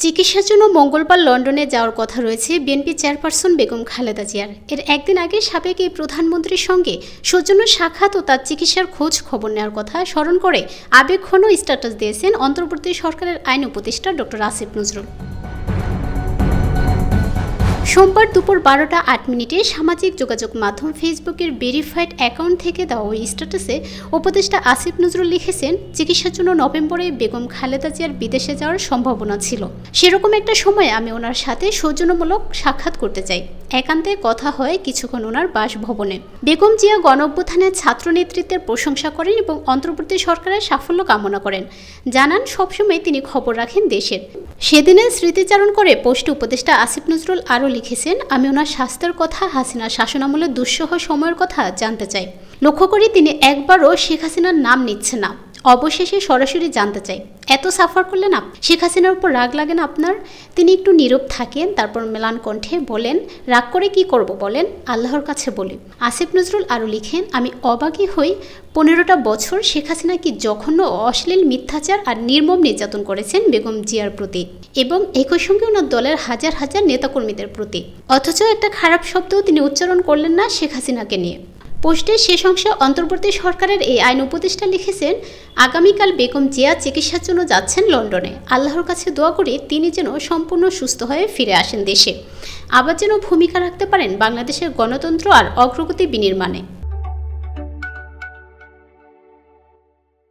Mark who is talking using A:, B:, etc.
A: চিকিৎসার জন্য মঙ্গলবার লন্ডনে যাওয়ার কথা রয়েছে বিএনপি চেয়ারপারসন বেগম খালেদা জিয়ার। এর একদিন আগে সাবেক এই প্রধানমন্ত্রীর সঙ্গে সৌজন্য সাক্ষাৎ ও তার চিকিৎসার খোঁজ খবর নেওয়ার কথা স্মরণ করে আবেগঘন স্ট্যাটাস দিয়েছেন অন্তর্বর্তী সরকারের আইন উপদেষ্টা ডক্টর আসিফ নজরুল। সোমবার দুপুর 12টা 8 মিনিটে সামাজিক যোগাযোগ মাধ্যম ফেসবুকের ভেরিফাইড অ্যাকাউন্ট থেকে দেওয়া ওই স্ট্যাটাসে উপদেষ্টা আসিফ নজরুল লিখেছেন, চিকিৎসার জন্য নভেম্বরে বেগম খালেদা জিয়ার বিদেশে যাওয়ার সম্ভাবনা ছিল। সেরকম একটা সময়ে আমি ওনার সাথে সৌজন্যমূলক সাক্ষাৎ করতে চাই। একান্তে কথা হয় কিছুক্ষণ ওনার বাসভবনে। বেগম জিয়া গণঅভ্যুত্থানের ছাত্র নেতৃত্বের প্রশংসা করেন এবং অন্তর্বর্তী সরকারের সাফল্য কামনা করেন। জানান সবসময় তিনি খবর রাখেন দেশের। সেদিনের স্মৃতিচারণ করে পোস্টে উপদেষ্টা আসিফ নজরুল আরও লিখেছেন, আমি ওনার স্বাস্থ্যের কথা, হাসিনার শাসনামলের দুঃসহ সময়ের কথা জানতে চাই। লক্ষ্য করি তিনি একবারও শেখ হাসিনার নাম নিচ্ছেন না। অবশেষে সরাসরি জানতে চাই, এত সাফার করলেন শেখ হাসিনার উপর রাগ লাগে না আপনার? তিনি একটু নীরব থাকেন, তারপর ম্লান কণ্ঠে বলেন, রাগ করে কি করব বলেন, আল্লাহর কাছে বলি। আসিফ নজরুল আরও লিখেন, আমি অবাকই হই 15টা বছর শেখ হাসিনা কি জঘন্য অশ্লীল মিথ্যাচার আর নির্মম নির্যাতন করেছেন বেগম জিয়ার প্রতি এবং একই সঙ্গে ওনার দলের হাজার হাজার নেতাকর্মীদের প্রতি, অথচ একটা খারাপ শব্দও তিনি উচ্চারণ করলেন না শেখ হাসিনাকে নিয়ে। পোস্টের শেষ অংশে অন্তর্বর্তী সরকারের এই আইন উপদেষ্টা লিখেছেন, আগামীকাল বেগম জিয়া চিকিৎসার জন্য যাচ্ছেন লন্ডনে। আল্লাহর কাছে দোয়া করি তিনি যেন সম্পূর্ণ সুস্থ হয়ে ফিরে আসেন দেশে, আবার যেন ভূমিকা রাখতে পারেন বাংলাদেশের গণতন্ত্র আর অগ্রগতি বিনির্মাণে।